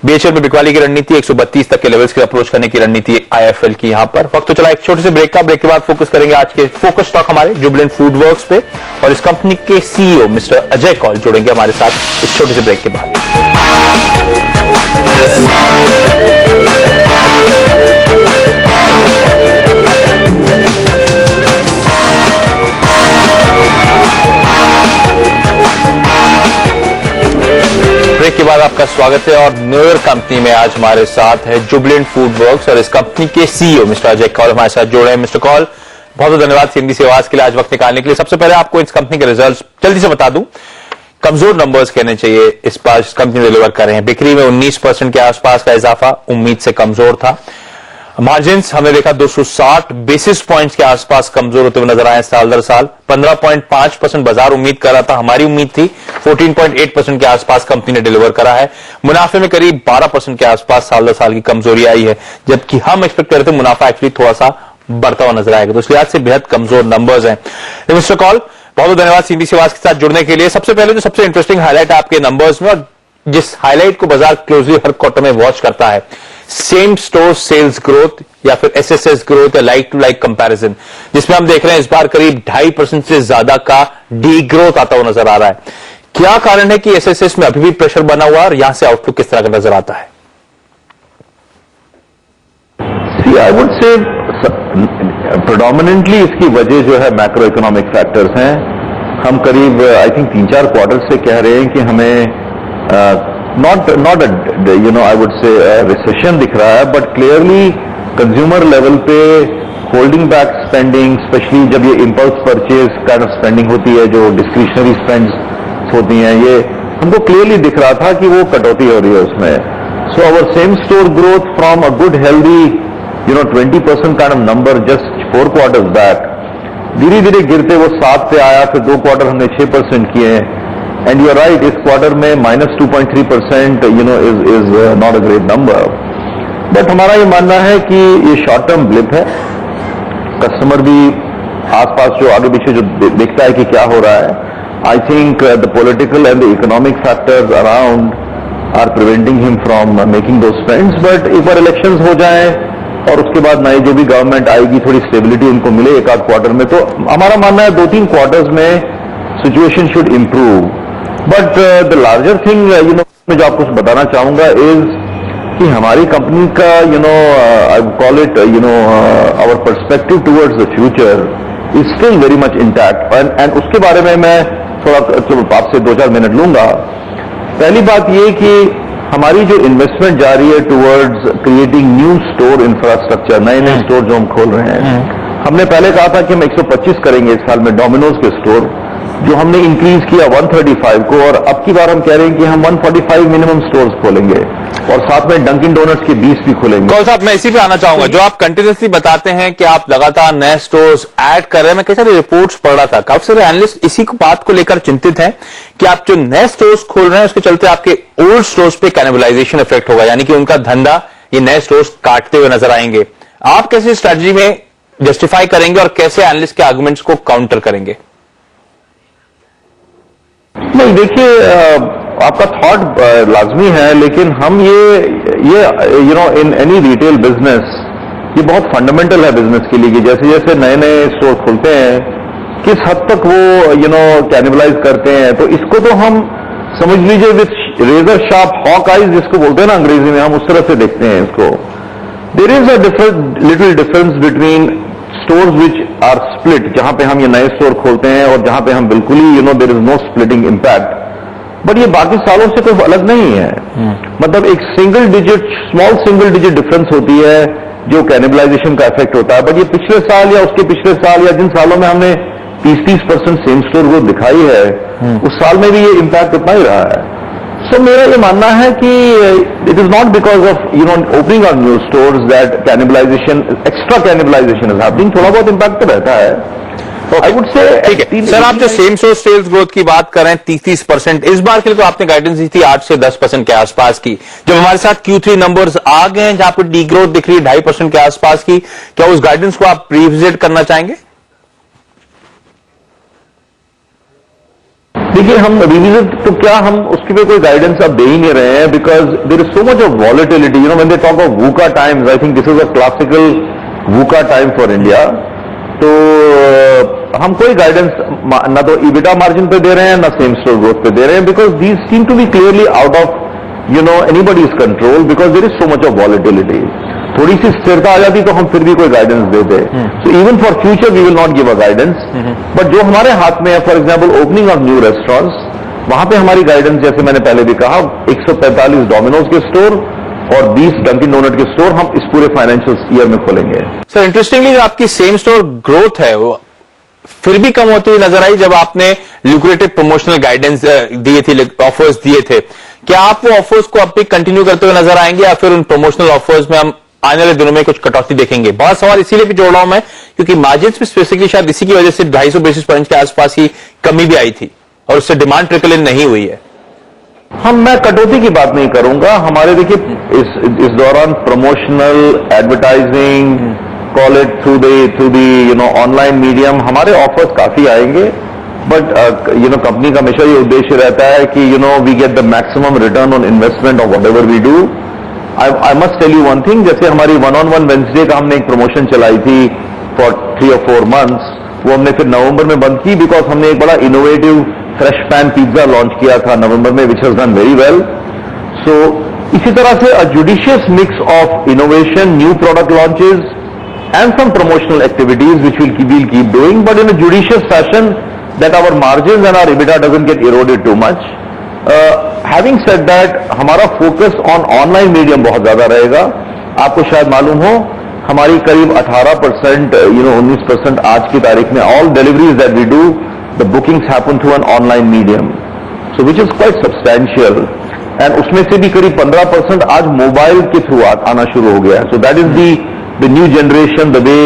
बीएचएल में बिकवाली की रणनीति 132 तक के लेवल्स की अप्रोच करने की रणनीति आईएफएल की यहां पर। वक्त तो चला एक छोटे से ब्रेक का। ब्रेक के बाद फोकस करेंगे आज के फोकस स्टॉक हमारे जुबिलेंट फूड वर्क्स पे, और इस कंपनी के सीईओ मिस्टर अजय कौल जुड़ेंगे हमारे साथ इस छोटे से ब्रेक के बाद। ब्रेक के बाद आपका स्वागत है। और न्यू ईयर कंपनी में आज हमारे साथ है जुबिलेंट फूड वर्क्स और इस कंपनी के सीईओ मिस्टर अजय कौल हमारे साथ जुड़े हैं। मिस्टर कौल, बहुत बहुत धन्यवाद सीएनबी से आवाज के लिए आज वक्त निकालने के लिए। सबसे पहले आपको इस कंपनी के रिजल्ट्स जल्दी से बता दूं। कमजोर नंबर्स कहने चाहिए इस बार इस कंपनी डिलीवर कर रहे हैं। बिक्री में 19% के आसपास का इजाफा उम्मीद से कमजोर था। मार्जिन्स हमने देखा 260 बेसिस पॉइंट्स के आसपास कमजोर होते हुए नजर आए साल दर साल। 15.5% बाजार उम्मीद कर रहा था, हमारी उम्मीद थी 14.8% के आसपास कंपनी ने डिलीवर करा है। मुनाफे में करीब 12% के आसपास साल दर साल की कमजोरी आई है, जबकि हम एक्सपेक्ट कर रहे थे मुनाफा एक्चुअली थोड़ा सा बढ़ता हुआ नजर आएगा। तो इस लिहाज से बेहद कमजोर नंबर्स हैं। मिस्टर कौल, बहुत बहुत धन्यवाद सीबी से आवाज के साथ जुड़ने के लिए। सबसे पहले जो सबसे इंटरेस्टिंग हाईलाइट आपके नंबर्स में, और जिस हाईलाइट को बाजार क्लोजली हर क्वार्टर में वॉच करता है, सेम स्टोर सेल्स ग्रोथ या फिर एसएसएस ग्रोथ या लाइक टू लाइक कंपैरिजन, जिसमें हम देख रहे हैं इस बार करीब 2.5% से ज्यादा का डी ग्रोथ आता हुआ नजर आ रहा है। क्या कारण है कि एसएसएस में अभी भी प्रेशर बना हुआ है और यहां से आउटलुक किस तरह का नजर आता है? आई वुड से प्रेडोमिनेंटली इसकी वजह जो है मैक्रो इकोनॉमिक फैक्टर्स हैं। हम करीब आई थिंक 3-4 क्वार्टर से कह रहे हैं कि हमें not I would say recession दिख रहा है, बट क्लियरली कंज्यूमर लेवल पे होल्डिंग बैक स्पेंडिंग, स्पेशली जब ये impulse purchase kind of spending होती है, जो डिस्क्रिशनरी स्पेंड्स होती हैं, ये हमको क्लियरली दिख रहा था कि वो कटौती हो रही है उसमें। So our same store growth from a good healthy 20% kind of number just 4 quarters back, धीरे धीरे गिरते वो 7 पे आया, फिर 2 क्वार्टर हमने 6% किए। एंड यू आर राइट, इस क्वार्टर में -2.3% is not a great number, but हमारा ये मानना है कि ये शॉर्ट टर्म ब्लिप है। कस्टमर भी आसपास जो आगे पीछे जो देखता है कि क्या हो रहा है, I think the political and the economic factors around are preventing him from making दो स्पेंड्स। बट एक बार इलेक्शंस हो जाए और उसके बाद नई जो भी गवर्नमेंट आएगी, थोड़ी स्टेबिलिटी उनको मिले एक आध क्वार्टर में, तो हमारा मानना है 2-3 क्वार्टर्स में situation should improve. But the larger thing मैं जो आपको बताना चाहूंगा इज कि हमारी कंपनी का I call it our perspective towards the future is still very much intact, and उसके बारे में मैं थोड़ा आपसे 2-4 मिनट लूंगा। पहली बात ये कि हमारी जो इन्वेस्टमेंट जा रही है towards creating new store infrastructure, नए नए स्टोर जो हम खोल रहे हैं, हमने पहले कहा था कि हम 125 करेंगे इस साल में डोमिनोज के स्टोर, जो हमने इंक्रीज किया 135 को, और अब की बार हम कह रहे हैं कि हम 145 मिनिमम स्टोर्स खोलेंगे और साथ में डंकिन डोनट्स के 20 भी खोलेंगे। कौल साहब, मैं इसी पे आना चाहूंगा। जो आप कंटिन्यूसली बताते हैं कि आप लगातार नए स्टोर्स ऐड कर रहे हैं, मैं कई सारी रिपोर्ट्स पढ़ रहा था, काफी सारे एनालिस्ट इसी बात को लेकर चिंतित हैं कि आप जो नए स्टोर्स खोल रहे हैं उसके चलते आपके ओल्ड स्टोर्स पे कैनिबलाइजेशन इफेक्ट होगा, यानी कि उनका धंधा ये नए स्टोर्स काटते हुए नजर आएंगे। आप कैसे स्ट्रेटजी में जस्टिफाई करेंगे और कैसे एनालिस्ट के आर्गुमेंट्स को काउंटर करेंगे? नहीं, देखिए आपका थॉट लाजमी है, लेकिन हम ये इन एनी रिटेल बिजनेस ये बहुत फंडामेंटल है बिजनेस के लिए कि जैसे जैसे नए नए स्टोर खुलते हैं किस हद तक वो कैनिबलाइज करते हैं। तो इसको तो हम समझ लीजिए with razor sharp hawk eyes जिसको बोलते हैं ना अंग्रेजी में, हम उस तरह से देखते हैं इसको। There is a little difference between stores which are split, जहां पे हम ये नए स्टोर खोलते हैं और जहां पे हम बिल्कुल ही there is no splitting impact, but ये बाकी सालों से कोई अलग नहीं है। मतलब एक स्मॉल सिंगल डिजिट डिफरेंस होती है जो कैनिबलाइजेशन का इफेक्ट होता है, बट ये पिछले साल या उसके पिछले साल या जिन सालों में हमने 30% सेम स्टोर ग्रोथ दिखाई है, उस साल में भी ये इंपैक्ट उतना ही रहा है। सो मेरा ये मानना है कि it is not because of opening of new stores that cannibalisation, extra cannibalisation is happening. थोड़ा बहुत इंपैक्ट तो रहता है। आई वुड से ठीक है सर, आप जो सेम स्टोर सेल्स ग्रोथ की बात कर रहे हैं 30%, इस बार के लिए तो आपने गाइडेंस दी थी 8 से 10% के आसपास की। जब हमारे साथ Q3 नंबर्स आ गए हैं जहां पर डी ग्रोथ दिख रही है 2.5% के आसपास की, क्या उस गाइडेंस को आप रिविजिट करना चाहेंगे? देखिए, हम रिविजिट तो क्या, हम उसके पे कोई गाइडेंस अब दे ही नहीं रहे हैं, because there is so much of volatility. You know, when they talk of VUCA times, I think this is a classical VUCA time for India. तो हम कोई गाइडेंस ना तो ईबिटा मार्जिन पे दे रहे हैं, ना सेम स्टोर ग्रोथ पे दे रहे हैं, because these seem to be clearly out of anybody's control, because there is so much of volatility. थोड़ी सी स्थिरता आ जाती तो हम फिर भी कोई गाइडेंस देते. So even for future we will not give a guidance. But जो हमारे हाथ में है, for example opening of new restaurants, वहां पे हमारी गाइडेंस, जैसे मैंने पहले भी कहा, 145 डोमिनोज के स्टोर और 20 डंकिन डोनट के स्टोर हम इस पूरे फाइनेंशियल ईयर में खोलेंगे. सर, इंटरेस्टिंगली जो आपकी सेम स्टोर ग्रोथ है वो फिर भी कम होती हुई नजर आई जब आपने ल्यूक्रेटिव प्रमोशनल गाइडेंस दिए थे, ऑफर्स दिए थे. क्या आप वो ऑफर्स को अब भी कंटिन्यू करते हुए नजर आएंगे या फिर उन प्रमोशनल ऑफर्स में हम आने वाले दिनों में कुछ कटौती देखेंगे? बहुत सवाल इसीलिए भी जोड़ रहा हूं मैं क्योंकि मार्जिन्स में स्पेसिफिकली शायद इसी की वजह से 250 बेसिस पॉइंट के आसपास की कमी भी आई थी और उससे डिमांड ट्रिकल इन नहीं हुई है. मैं कटौती की बात नहीं करूंगा. हमारे देखिए इस दौरान promotional advertising, call it through the online medium, हमारे ऑफर्स काफी आएंगे. बट कंपनी का हमेशा ये उद्देश्य रहता है कि we get the maximum return on investment of whatever we do. I must tell you one thing, जैसे हमारी 1-on-1 वेडनेसडे का हमने एक प्रमोशन चलाई थी फॉर 3 or 4 months, वो हमने फिर नवंबर में बंद की, बिकॉज हमने एक बड़ा innovative fresh pan pizza launch किया था नवंबर में, which has done very well. So इसी तरह से a judicious mix of innovation, new product launches and some promotional activities which we'll keep doing, but in a judicious fashion that our margins and our EBITDA doesn't get eroded too much. Having said that, हमारा focus on online medium बहुत ज्यादा रहेगा. आपको शायद मालूम हो, हमारी करीब 18%, 19% आज की तारीख में all deliveries that we do, the bookings happen through an online medium, so which is quite substantial. And उसमें से भी करीब 15% आज मोबाइल के थ्रू आना शुरू हो गया है. So that is the new generation, the way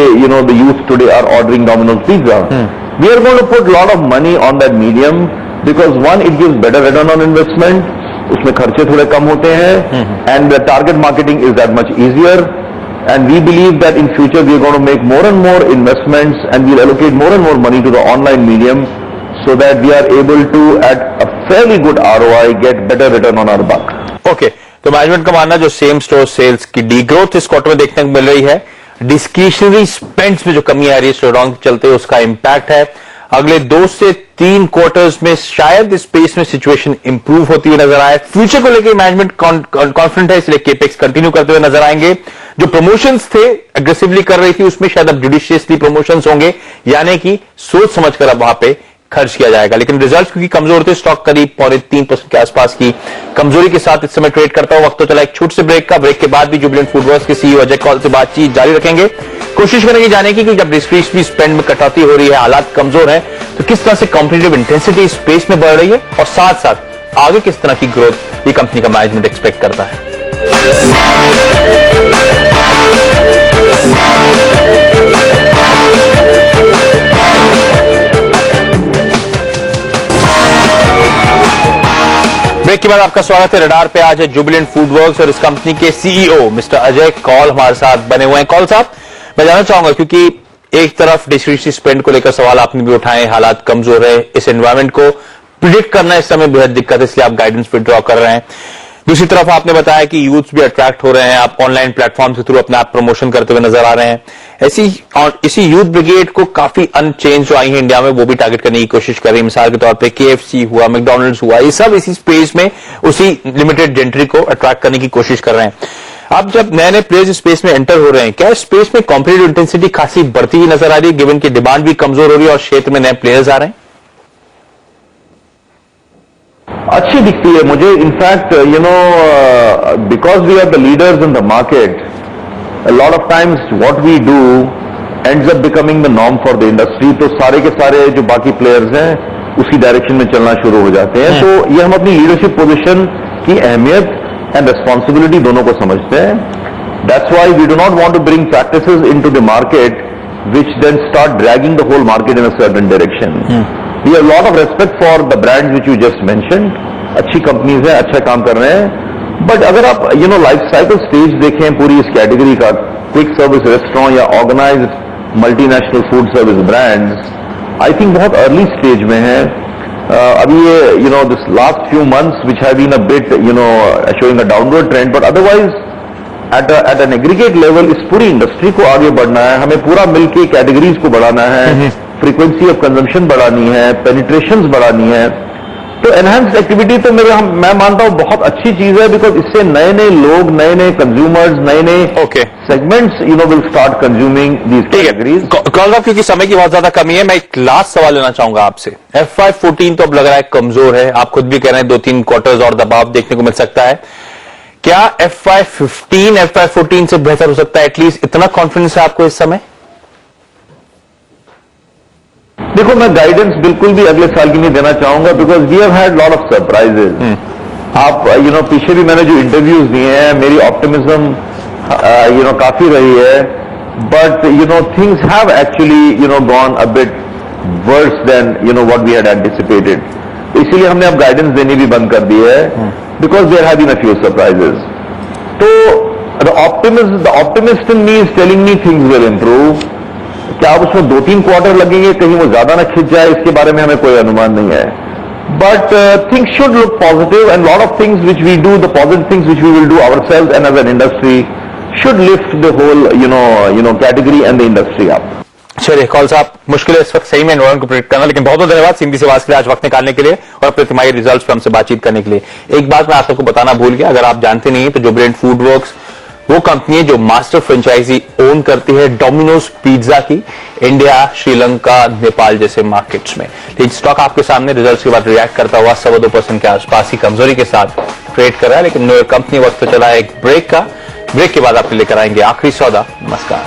the youth today are ordering Domino's pizza. We are going to put a lot of money on that medium because one, it gives better return on investment. उसमें खर्चे थोड़े कम होते हैं, and the target marketing is that much easier. And we believe that in future we are going to make more and more investments and we'll allocate more and more money to the online medium so that we are able to, at a fairly good ROI, get better return on our buck. Okay. तो management का मानना जो same store sales की D growth इस quarter में देखने को मिल रही है, डिस्क्रिशनरी स्पेंड्स में जो कमी आ रही है स्लोडाउन के चलते, उसका इंपैक्ट है. अगले 2 से 3 क्वार्टर्स में शायद इस स्पेस में सिचुएशन इंप्रूव होती हुई नजर आए. फ्यूचर को लेकर मैनेजमेंट कॉन्फिडेंट है, इसलिए केपेक्स कंटिन्यू करते हुए नजर आएंगे. जो प्रमोशंस थे एग्रेसिवली कर रही थी उसमें शायद अब जुडिशियसली प्रमोशंस होंगे, यानी कि सोच समझकर अब वहां पे खर्च किया जाएगा. लेकिन रिजल्ट्स क्योंकि कमजोर थे, स्टॉक करीब 3.5% के आसपास की कमजोरी के साथ इस समय ट्रेड करता हुआ. वक्त तो चला एक छोटे से ब्रेक का. ब्रेक के बाद भी जुबिलेंट फूडवर्क्स के सीईओ अजय कौल से बातचीत जारी रखेंगे. कोशिश करेंगे जाने की कि जब डिस्क्रिशनरी स्पेंड में कटौती हो रही है, हालात कमजोर है, तो किस तरह से कॉम्पिटिटिव इंटेंसिटी स्पेस में बढ़ रही है और साथ साथ आगे किस तरह की ग्रोथ ये कंपनी का मैनेजमेंट एक्सपेक्ट करता है. ब्रेक के बाद आपका स्वागत है. रडार पे आज है जुबिलेंट फूडवर्क्स और इस कंपनी के सीईओ मिस्टर अजय कौल हमारे साथ बने हुए हैं. कौल साहब, मैं जानना चाहूंगा क्योंकि एक तरफ डिस्क्रिशनरी स्पेंड को लेकर सवाल आपने भी उठाए, हालात कमजोर है, इस एनवायरमेंट को प्रिडिक्ट करना इस समय बेहद दिक्कत है, इसलिए आप गाइडेंस विड्रॉ कर रहे हैं. दूसरी तरफ आपने बताया कि यूथ्स भी अट्रैक्ट हो रहे हैं, आप ऑनलाइन प्लेटफॉर्म के थ्रू अपने आप प्रमोशन करते हुए नजर आ रहे हैं. इसी यूथ ब्रिगेड को काफी अनचेंज जो आई है इंडिया में वो भी टारगेट करने की कोशिश कर रही है. मिसाल के तौर पे KFC हुआ, मैकडॉनल्ड्स हुआ, ये सब इसी स्पेस में उसी लिमिटेड जेंट्री को अट्रैक्ट करने की कोशिश कर रहे हैं. अब जब नए नए प्लेयर्स स्पेस में एंटर हो रहे हैं, क्या स्पेस में कॉम्पिटिटिव इंटेंसिटी खासी बढ़ती हुई नजर आ रही है, गिवन की डिमांड भी कमजोर हो रही है और क्षेत्र में नए प्लेयर्स आ रहे हैं? अच्छी दिखती है मुझे. In fact because we are the leaders in the market, a lot of times what we do ends up becoming the norm for the industry. तो सारे के सारे जो बाकी प्लेयर्स हैं उसी डायरेक्शन में चलना शुरू हो जाते हैं. तो ये हम अपनी लीडरशिप पोजीशन की अहमियत एंड रिस्पॉन्सिबिलिटी दोनों को समझते हैं. That's why we do not want to bring practices into the market which then start dragging the whole market in a certain direction. We have a lot of respect for the brands which you just mentioned. अच्छी companies हैं, अच्छा काम कर रहे हैं. But अगर आप life cycle stage देखें पूरी इस कैटेगरी का, क्विक सर्विस रेस्टोरेंट या organised multinational food service brands, I think बहुत अर्ली स्टेज में है. अभी ये this last few months which have been a bit showing a downward trend, but otherwise at an aggregate level इस पूरी industry को आगे बढ़ना है, हमें पूरा मिलके कैटेगरीज को बढ़ाना है, फ्रीक्वेंसी ऑफ कंजम्पशन बढ़ानी है, पेनिट्रेशंस बढ़ानी है। तो एनहांस्ड एक्टिविटी तो मैं मानता हूं बहुत अच्छी चीज है, बिकॉज इससे नए नए लोग, नए नए कंज्यूमर्स, नए नए segments will start consuming these categories. Call साहब, क्योंकि समय की बहुत ज्यादा कमी है, मैं एक लास्ट सवाल लेना चाहूंगा आपसे। FY14 तो अब लग रहा है कमजोर है, आप खुद भी कह रहे हैं 2-3 क्वार्टर्स और दबाव देखने को मिल सकता है। क्या FY15 FY14 से बेहतर हो सकता है? एटलीस्ट इतना कॉन्फिडेंस है आपको इस समय? देखो, मैं गाइडेंस बिल्कुल भी अगले साल की नहीं देना चाहूंगा, because we have had lot of surprises. आप पीछे भी मैंने जो इंटरव्यूज दिए हैं, मेरी ऑप्टिमिज्म काफी रही है, but things have actually gone a bit worse than what we had anticipated. तो इसीलिए हमने अब गाइडेंस देनी भी बंद कर दी है, because there have been a few surprises. तो the optimist in me is telling me things will improve. क्या अब उसमें 2-3 क्वार्टर लगेंगे, कहीं वो ज्यादा ना खिंच जाए, इसके बारे में हमें कोई अनुमान नहीं है। But things should look positive, and lot of things which we do, the positive things which we will do ourselves and as an industry should lift the whole category and the industry up. चलिए कॉल साहब, मुश्किल है इस वक्त सही में environment को predict करना, लेकिन बहुत बहुत धन्यवाद सिंधी सेवाज के लिए आज वक्त निकालने के लिए और अपने तिमाही रिजल्ट्स पे हमसे बातचीत करने के लिए। एक बात मैं आप सबको बताना भूल गया, अगर आप जानते नहीं तो जुबिलेंट फूड वर्क्स वो कंपनी है जो मास्टर फ्रेंचाइजी ओन करती है डोमिनोज पिज्जा की, इंडिया, श्रीलंका, नेपाल जैसे मार्केट्स में। लेकिन स्टॉक आपके सामने रिजल्ट्स के बाद रिएक्ट करता हुआ 2.25% के आसपास ही कमजोरी के साथ ट्रेड कर रहा है। लेकिन न्यू कंपनी वक्त तो चला है एक ब्रेक का, ब्रेक के बाद आपके लेकर आएंगे आखिरी सौदा। नमस्कार।